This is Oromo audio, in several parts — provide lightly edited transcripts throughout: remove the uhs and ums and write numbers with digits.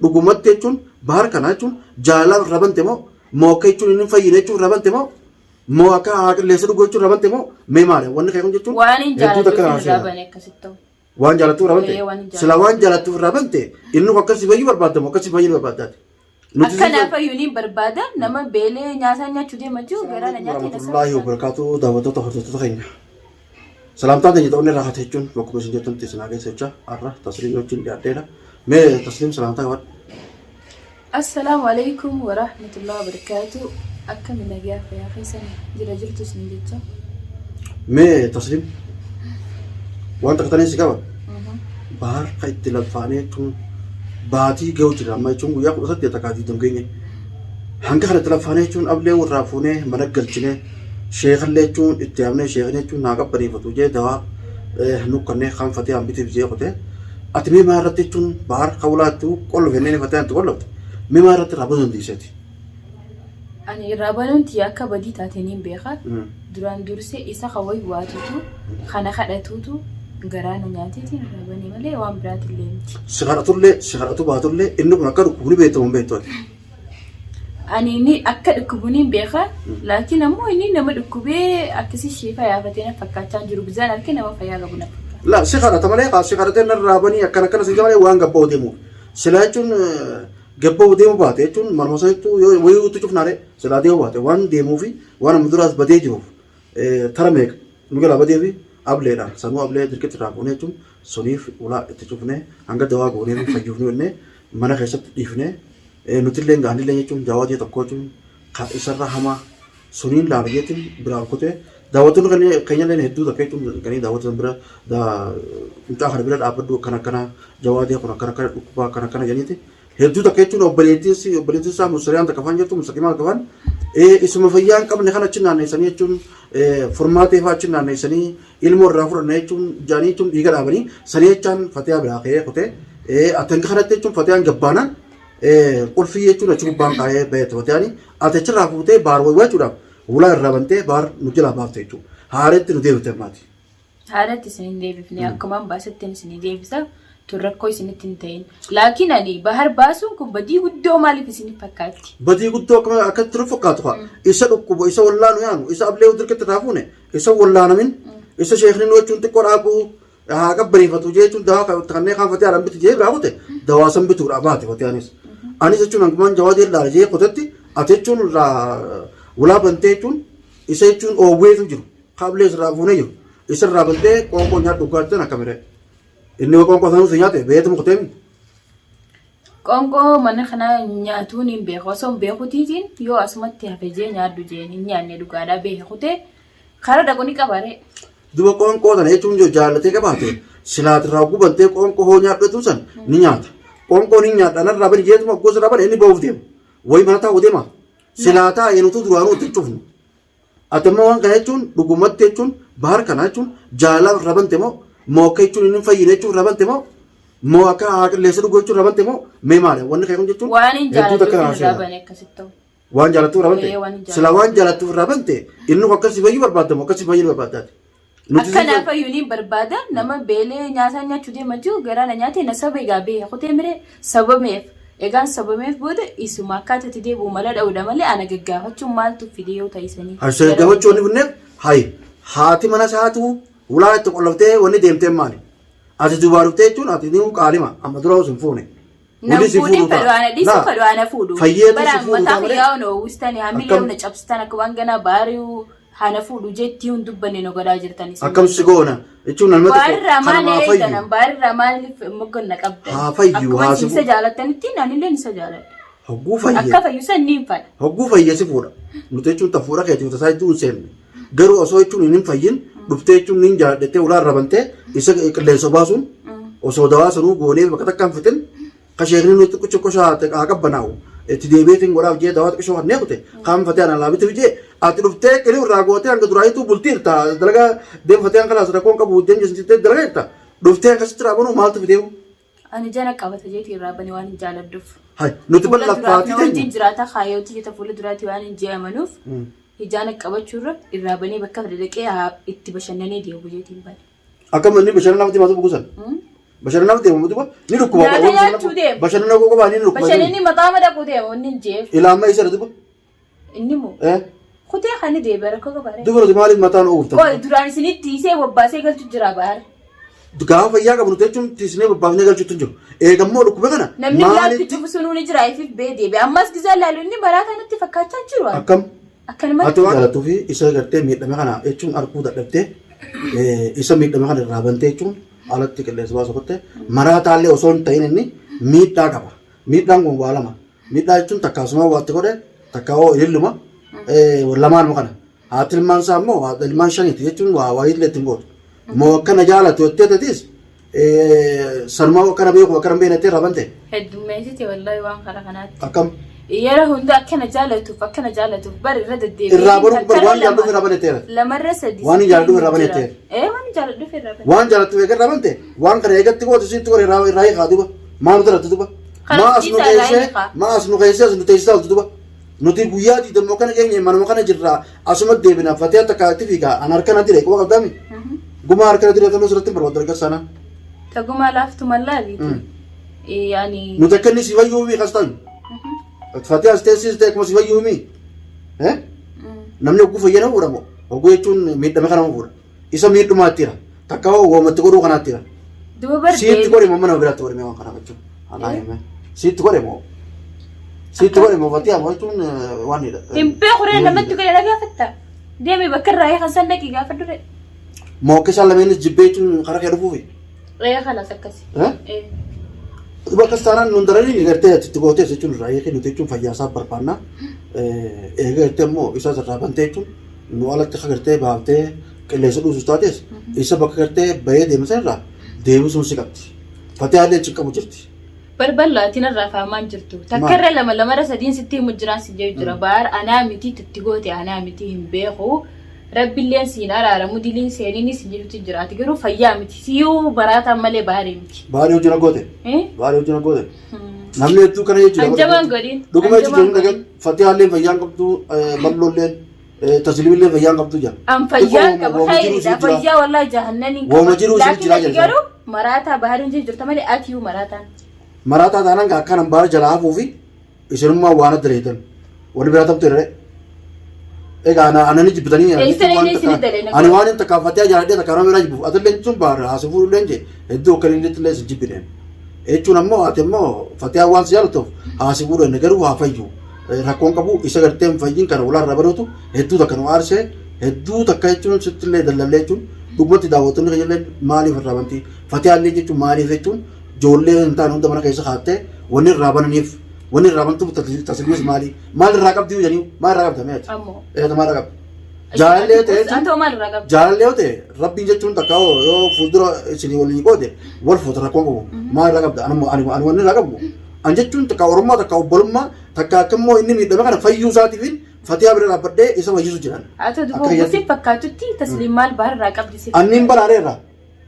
dhugumatti jechuun bahar kana jechuun jaalala rabante moo akka jechuun inni fayyine jechuun rabante moo akka qilleensa dhuguu jechuun rabante mee maali wanni kee kun jechuun waan hin jaalatu rabane akkasitti waan jaalatu rabante sila waan jaalatu rabante inni akkasi fayyu barbaadamu akkasi fayyu barbaadaati akkana fayyuuni barbaada nama beelee nyaata nyaachuu deema jiru gara na nyaatee dasa Allahu barakaatu daawwattoota hordoftoota keenya salaamtaan keenya ta'uun irraa hate jechuun bakka isin jettan tiisinaa keessa jecha har'a tasliim wajjin dhiyaadheera mee tasliim salaamtaa qabadhu Assalamu alaikum wa rahmatullahi wa barakatuh akka minagaa fayyaa keessan jira jirtu isin jecha mee tasliim waan takkatanii si qaba bahar ka itti lalfaanee jechuun baatii ga'u jira amma jechuun guyyaa 18 takkaatii damgeenye hanga kana itti lalfaanee jechuun ablee warraa fuunee mana galchinee sheekallee jechuun itti yaamnee sheekanii jechuun naa qabbaniifatu jee dawaa nukkannee kanfatee hambitiif jee qotee ati mee maa irratti jechuun bahar kawulaattuu qollu fenneen fatee anti qollofte mee maa irratti raabuu dandeesseeti. Ani raabanuun tii akka badii taataniin beekaa duraan dursee isa hawwii waatutu kana kadhatuutu garaan nyaateetiin raabanii malee waan biraatillee miti. Si kadhatu baatullee inni kun akka dhukkubni beekamu beektooti. Ani inni akka dhukkubni beekaa laakiin ammoo inni nama dhukkubee akkasii sheefa yaafatee fakkaachaa jiru bizaan harkee nama fayyaa qabu nafa. La si kadhata malee si kadhatee narra raabanii akkana si malee waan gabbaa deemu. Sila jechuun gabbaa deemu baate jechuun marmasattuu wayii utu cufnaare sila deemu baate waan deemuu fi waan amma duraas badee jiruuf tara meeqa nu gala badee fi ableedhaan sanuu ablee dirqitti raabuunee jechuun suniif ulaa itti cufnee hanga dawaa goonee fayyuufnee jennee mana keessatti dhiifnee nutillee gaanillee jechuun jawaatee tokko jechuun isarra hamaa suniin laabiyeetiin biraan kutee daawwattoonni keenyallee hedduu takka jechuun kan daawwatan bira mucaa kana bira dhaabbadhu akkana jawaatee kun akkana dhukkubaa akkana jeniiti hedduu takka jechuun obboleettiin isaa musiriyaan takka faan jirtu musaqimaa takka faan isuma fayyaa hin qabne kan achi naanneessanii jechuun formaatee fa'aa achi naanneessanii ilmoo irraa fudhanne jechuun jaanii jechuun dhiiga dhaabanii sanii jechaan fatee biraa ka'ee kutee atan kanatti jechuun fatee gabbaanaan qulfii jechuun achi gubbaan kaa'ee beekte fatee ati achirraa fuutee baar waywachuudhaaf ulaa irraa bantee baar nu jalaa baafte jechuudha haaretti nu deebite maati. Haaretti isin deebifne akkuma baasetti isin deebisa. Turrakkoo isinitti hin ta'in laakiin ani bahar baasuun kun badii guddoo maaliif isin fakkaatti? Badii guddoo akkatti ture fakkaatu fa'a isa dhukkubo isa wallaanu yaanu isa ablee dirqitti raafuune isa wallaanamin isa sheekni nu jechuun xiqqoo dhaabuu haa qabbaniifatu jechuun dawaa kanneen kaanfatee haadhaan biti jee biraa kute dawaa san bituudha baate fatee anis jechuun hangumaan jawaatee ilaale jee kutetti ati jechuun ulaa bantee jechuun isa jechuun oowweetu jiru kaablee isirraa fuunee jiru isirraa bantee qoonqoo nyaadhu dhugaatan akka miree. Inni qoonqoo sanuu si nyaate beektu mukuteemi. Qoonqoo mana kana nyaatuun hin beeku osoo hin beekutiitiin yoo asumatti hafe jee nyaaddu jeen hin nyaanne dhugaadhaa beekutee karaa dhaqu ni qabaare. Duba qoonqoo sana jechuun yoo jaallatee qabaate silaatirraa gubantee qoonqoo hoo nyaadhatu san ni nyaata. Qoonqoo ni nyaadha narraa bani jeetuma gosa irraa bani inni ba'uuf deema. Wayi mana taa'u deema. Silaataa eenyutu duraanuu itti cufnu. Ati immoo waan kana jechuun dhugumatti jechuun bahar kana jechuun jaalala rabante moo akka jechuun inni fayyine jechuun rabante moo akka qilleensa dhuguu jechuun rabante mee maali wanni kee kun jechuun waan hin jaalatu rabane akkasitti waan jaalatu rabante sila waan jaalatu rabante inni akkasi fayyu barbaadamu akkasi fayyu barbaadaati. Akkana fayyuuni barbaada nama beelee nyaata nyaachuu deema jiru gara na nyaate na saba egaa beekutee miree sabameef egaan sabameef booda isuma akkaatatti deebi'u mala dha'uudha malee ana gaggaafachuun maaltu fidee yoo ta'isanii. Harsee gaafachuu ni bunneef haati mana isaatu ulaa itti qolloftee wanni deemtee maali? Ati dubaa dhuftee jechuun ati ni qaalima amma dura osoo hin fuune. Namni fadwaana fuudhu. Baraan mataa yaa ono uwwistanii hamilee una cabsitan akka waan ganaa baari'u hana fuudhu jetti hun dubbanne no godaa jirtanis. Akkam si goona jechuun nama tokko kanama fayyu. Baarraa maaliif moggonna qabda? Haa fayyu haa si fuudhu. Isa jaalattanitti naanillee isa jaaladha. Hogguu fayye. Akka fayyu san niin fadha. Hogguu fayye si fuudha. Nuti jechuun ta fuudha keetii tasaa jechuun seenne. Garuu osoo jechuun hin fayyin dhuftee jechuun niin jaaladhattee ulaa rabantee isa qilleensa baasuun osoo dawaa sanuu goonee bakka takkaan fitin kasheekni nuti qoccoo haa qabbanaa'u itti deebiitiin godhaaf jee dawaa xiqqoo kannee kute kaan fatee ana laabitiif jee ati dhuftee qilii irraa gootee hanga duraayituu bultiirta dalagaa deemfatee hanga laasa rakkoon qabu deemjisittee dalagaa jirta dhuftee akkasitti raabanu maaltu fideemu. Ani jana qabata jeetii irraa bani waan hin jaaladduuf. Nuti bal'affaatii ta'e. Nuti jiraata kaayyootii jeta fuula duraatti waan hin je'amanuuf ijaan qabachuurra irraa banii bakka dadaqee itti bashannanee deemu jeetiin bani. Akkam inni bashannanaaf itti maatu bukusan. bashannanaaf deemu duuba ni dhukkuba. Nyaata nyaachuu deemu. Bashannana koo qophaa ni dhukkuba. Bashannanni mataa madaquu deemu inni hin jeef. Ilaamma isa duuba. Inni moo. Kutee kan ni deebi'e rakkoo qabaare. Dubarti maaliif mataan ooftan? Koo duraan isinitti tiisee bobbaasee galchu jira baara. Gaafa fayyaa qabnu jechuun tiisnee bobbaafnee galchuutu hin jiru. Eegammoo dhukkuba kana namni bilaatti cufu sunuu ni jira ifiif bee deebi'e. Ammas gisaa laalu inni baraa kanatti fakkaachaa jiru. Akkam? Akkanuma. Ati waan jaallattuu fi isa gartee miidhame kana jechuun arguu dadhabdee isa miidhame kana irraa bantee jechuun alatti qilleensa baasuu qottee maraataallee osoo hin ta'in inni miidhaa qaba. Miidhaan kun waa lama. Miidhaa jechuun takka asuma waatti godhe takka hoo ililluma lamaanuma kana. Haati ilmaan isaa immoo haati ilmaan shaniiti jechuun waa waayillee ittiin gootu. Moo akkana jaalatu jettee tatis sarmaa akkana beeku akkana beeknattee irraa bante. Heddummeessite wallahi waan karaa kanaatti. Akkam? Yeroo hunda akkana jaalatuuf bari irra deddeebi'ee. Irraa baruuf bari waan jaalatuuf irraa banetteera. Lamarra sadii. Waan jaalatuuf irraa banetteera. Waan jaalatuuf irraa banetteera. Waan jaalatuuf irraa bante waan kana eegatti gootu sitti godhe irraa hiikaa duuba. Maal taratti duuba? Maas nu keessee as nu teessisaa duuba. Nuti guyyaa diidammoo kana keenya manuma kana jirraa asuma deebina fatee takkaatti fiigaa an harkana dire quba qabdaami. Guma harkana dire tanuu sirratti barbaadu argas sana. Tagumaa laaftu mallaaliiti. Yaani. Nuti akka inni si fayyuu fi kas ta'u. Fatee as teessis ta'e akkuma si fayyuu mi. Namni ogguu fayyana fuudhamu ogguu jechuun miidhame kana fuudha. Isa miidhumaattiira. Takka hoo woomatti godhuu kanaattiira. Duba bardee. Siitti godhe moo mana biraatti godhe waan kana jechuun. Anaa hime. Siitti godhe moo. Siitti godhe moo fatee ammoo jechuun waan hidha. Himpee qoree namatti godhe dhagaafatta. Deemi bakka irraa eegan san dhaqii gaafa dure. Moo akka isaan lameenis jibbee jechuun karaa kee dhufuufi. Kanas akkasi. Bakka istaanaan nun daranii gartee itti gootee jechuun irraa eegee nuti jechuun fayyaasaaf barbaanna. Eega gartee immoo isa irraa bantee jechuun nu alatti akka gartee baaftee qilleensa dhuusus taates isa bakka gartee bahee deemsan irraa deebisuun si qabdi. Fatee haallee cinqamu jirti. Balbalaatiin irraa faamaan jirtu. Takka irra lamarra sadiin sitti himu jiraan si jedhu jira. Baara anaa miti itti goote anaa miti hin beeku. Rabbiilleen siin araaramu diliin seeniin si jedhutu jiraati. Garuu fayyaa miti. Siyuu baraataan malee baarii miti. Baarii hojii na goote. Baarii hojii na goote. Namni hedduu kana jechuudha. Anjamaan godhin. Dhuguma jechuudha dhagan fatee haalleen fayyaan qabdu balloolleen tasliimillee fayyaan qabdu jira. An fayyaan qaba khayriidha. Fayyaa wallaahi jahannaniin qaba. Wooma jiruu si jira jira. Garuu maraataa baariin jirta malee atiyuu maraataan. Maraataa taanaan akkanaan baara jalaa hafuu fi isinummaa waan adda leetan. Wani biraa taptu irra. Egaa anani jibbitanii ani waan hin takkaafatee ajaaladhee takkaarraa biraa jibbuuf atillee sun baara haasifuu illee je hedduu akka inni illee si jibbineen. Jechuun ammoo ati immoo fatee waan si jaalatuuf haasifuu dha garuu haa fayyu. Rakkoon qabu isa gartee hin fayyin kana walaarraa baruutu hedduu takka nu aarsee hedduu takka jechuun sitti illee dallallee jechuun dhugumatti daawwattoonni kan illee maaliif irraa banti fatee haallee jechuun maaliif jechuun ijoollee hin taane hunda mana keessa kaattee wanni irraa bananiif wanni irraa bantu tasliimis maali maal irraa qabdi jedhanii maal irraa qabda meeti maal irraa qabda jaalallee ta'e jaalallee ta'e rabbiin jechuun takka yoo fuuldura isinii waliin qoode wal fuuta rakkoon qabu maal irraa qabda ani wanni irraa qabu an jechuun takka oromummaa takka obbolummaa takka akkammoo inni miidhame kana fayyuu isaatiif fatee bira dhaabbadhee isa fayyisu jiran. Ati dubbisuuf fakkaatutti tasliim maal baara irraa qabdi si. Anniin balaareerra.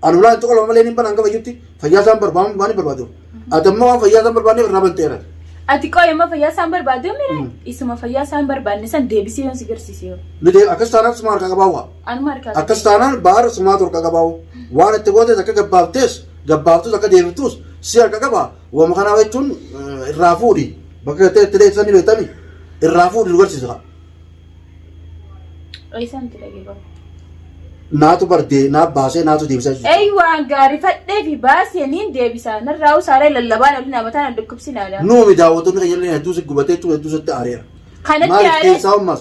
Anulaan tokko lama malee niin balaan gaba jirti fayyaa isaan barbaadu waan barbaadu. Ati ammoo waan fayyaa isaan barbaadne irraa banteera. Ati qoyama fayyaa isaan barbaadu mire isuma fayyaa isaan barbaadne san deebisee yoon si garsiisee. Nuti akkas taanaan suma harka qabaawa. Anuma harka. Akkas taanaan baara sumaatu harka qabaawu. Waan itti gootes akka gabbaaftus akka deebiftus si harka qabaa. Waama kanaa jechuun irraa fuudhi bakka itti deebisanii beektami irraa fuudhi nu garsiisa. Isaan tilagee qabu. Naatu bardee naaf baasee naatu deebisaa jiru. Waan gaarii fadhee fi baasee niin deebisaa narraa usaaree lallabaan olin amataan dhukkubsinaadha. Nuumi daawwattoonni kan jedhan hedduu si gubatee jechuun hedduu sitti aareera. Kanatti aarees. Maal keessaa ummaas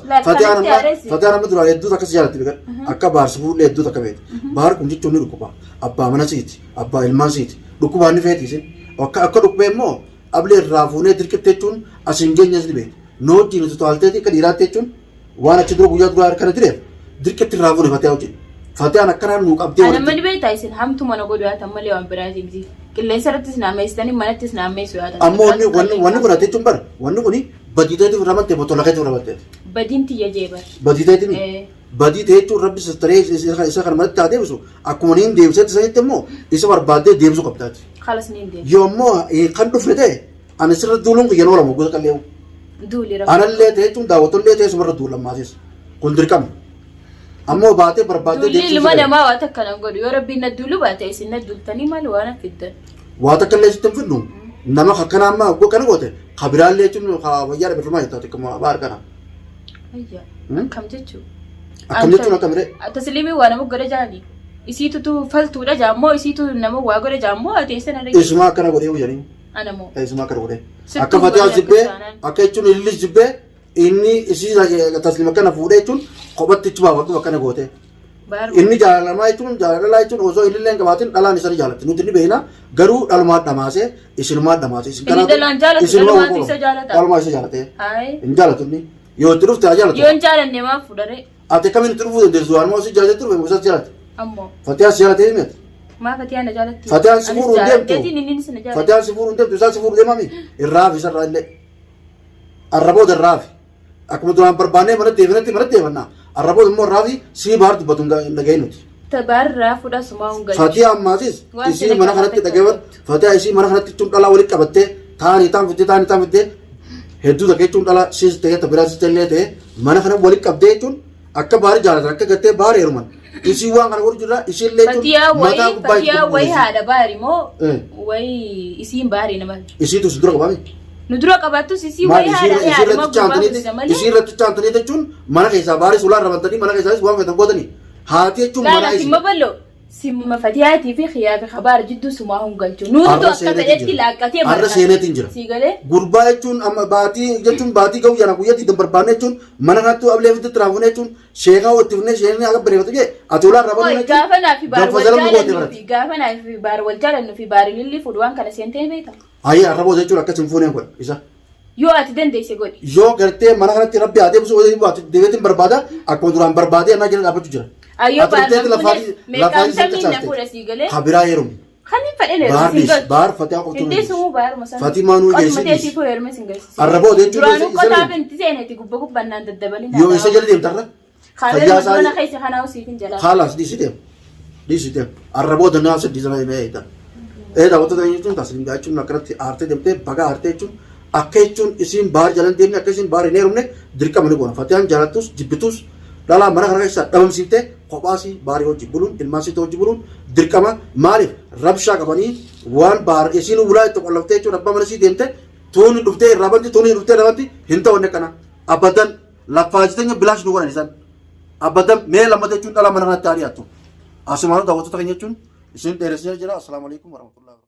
fatee nama duraan hedduu takka si jaalatti biqil akka baarsi fuullee hedduu takka beekti. Baar kun jechuun ni dhukkuba. Abbaa mana siiti abbaa ilmaan siiti dhukkubaan ni feetiisi. Akka dhukkubee immoo ablee irraa fuunee dirqitte jechuun asiin geenyas ni beekti. Noojjiin utuu taalteeti akka dhiiraatti jechuun waan achi dura guyyaa duraa kana direef dirqitti irraa fuune fatee hojii. Fatiyaan akkanaan nuu qabdee walitti. Ana mani beektaa isin hamtu mana godhu yaatan malee waan biraatiin miti. Qilleensa irrattis naammeessitanii manattis naammeessu yaatan. Ammoo wanni kun ati jechuun bara wanni kuni badiiteetiif ramante botolaqeetiif ramante. Badiin tiyya jeebar. Badiiteetiin badiitee jechuun rabbi sistaree isa kana manatti haa deebisu akkuma niin deebiseetti sanitti immoo isa barbaaddee deebisuu qabdaati. Kalas niin deebisu. Yoo immoo kan dhufne ta'e ani sirra duuluun kun yeroo lama gosa qalleewu. Duuli rabbi. Anallee ta'e jechuun daawwatollee ta'e sumarra duulammaasis kun dirqama. ammoo baatee barbaadee Dulli ilma namaa waa takka nan godhu yoo rabbiin na dulu baate isin na dultanii maal waan fiddan. waa takka illee sitti hin fidnu nama akkana amma oggoo kana goote kabiraallee jechuun wayyaa dhabeeffamaa jettaa xiqquma baar kana. Ayyaa akkam jechuu. Akkam jechuun akkamire. Tasliimii waa nama godha jaani. Isiitutu faltuudha jaammoo isiitu nama waa godha jaammoo ati sana dhagee. Isuma akkana godhee wajjanii. Anamoo. Isuma akkana godhee. Akka fatiyaa jibbee akka jechuun ilillis jibbee inni isii tasliima kana fuudhee jechuun kophatti itti baafatu akkana goote. Inni jaalalamaa jechuun jaalalaa jechuun osoo ilillee hin qabaatin dhalaan isa ni jaalatti nuti ni beekna garuu dhalumaa dhamaasee isinumaa dhamaasee isin Inni dhalaan jaalatu dhalumaatu isa jaalata. Dhalumaa isa jaalatee. Hin jaalatu inni yoo itti dhufte haa jaalatu. Yoo hin jaalanne maaf fudhare. Ati kamiin itti dhufuu dandeessu waan moo si jaalatee turbe musa jaalate. Ammoo. Fatiyaa si jaalatee himete. Maa Fatiyaan na jaalatti. Fatiyaan si fuudhuun deemtu. Fatiyaan si fuudhuun deemtu isaa si fuudhu deemami irraafi isarraa illee arraboota irraafi akkuma duraan barbaannee mana deemanna arraboota immoo irraafi sii baar dubbatu hin dhagahin nuti. Tabaarraa fudha sumaa hungaa. Fatiyaa ammaasis isii mana kanatti dhagahan Fatiyaa isii mana kanatti jechuun dhalaa walitti qabattee taa'anii taan fiddee hedduu takka jechuun dhalaa siis ta'ee tabiraas illee ta'ee mana kana walitti qabdee jechuun akka baarii jaalatan akka gattee baarii heeruman. Isii waan kana godhu jirra isiillee Fatiyaa wayii haadha baari moo wayii isiin baari nama. Isiitu si dura qabaame. Nu dura qabaattus isii wayii haadha malee. Isii irratti chaantanii jechuun mana keessaa baarii suulaan rabantanii mana keessaanis waan feetan gootanii. Haati jechuun mana isii. Simma bal'oo. Simma Fatiyaatii fi Xiyyaa fi Xabaar jidduu sumaa hungalchu. Nuutu akka fedhetti laaqqatee marra seeneetiin jira. Siigalee. Gurbaa jechuun amma baatii jechuun baatii ga'u jana guyyaatti itti barbaanne jechuun mana kanatti ablee fitti tiraafuun jechuun sheekaa watti fufnee sheekni akka bareeffatu jee ati ulaan rabamu jechuun. Gaafa naa fi baar wal jaalannu fi baari lilli fuudhu waan kana seentee beekta. Ayyi arraboo jechuun akkas hin fuuneen godha isa. Yoo ati dandeesse godhi. Yoo gartee mana kanatti rabbi haa deebisu waliin baatu deebiitiin barbaada akkuma duraan barbaadee annaa jala dhaabbachuu jira. Ayyoo meeqaan samii na fuudha sii galee. Kabiraa heerumu. Kan hin fedhe baar Fatiyaa qoftu. Hindee sumuu baar masaa. Fatii maanuu geessi. Qotuma teessii foo heerume sin geessi. Arraboo jechuun duraanuu qotaa binti seeneeti gubba gubbannaan daddabalin. Yoo isa jala deemtarra. Kaabee mana keessa kanaa usiif hin jalaa. Haalaas dhiisi deem. Arraboo danaa sadii sana himee eeyitan. Daawwattoota jechuun tasliimgaa jechuun akkanatti aartee deemtee baga aartee jechuun akka jechuun isiin baar jalan deemne akka isiin baar hin heerumne dirqama ni goona. Fatiyaan jaalattus jibbitus dhalaa mana kana keessaa dhabamsiiftee kophaasii baarii hojii buluun ilmaan siitoo hojii buluun dirqama maaliif rabshaa qabanii waan baar isiin ulaa itti qollaftee jechuun abbaa mana sii deemte tuunni dhuftee irraa banti tuunni dhuftee dhabanti hin ta'u kana abadan lafaajitanya bilaash nu godhan isaan abadan mee lammata jechuun dhalaa mana kanatti haa dhiyaattu. Asumaan daawwattoota keenya jechuun isin dheeressee jira. Assalaamu alaikum warahmatullahi wabarakatuh.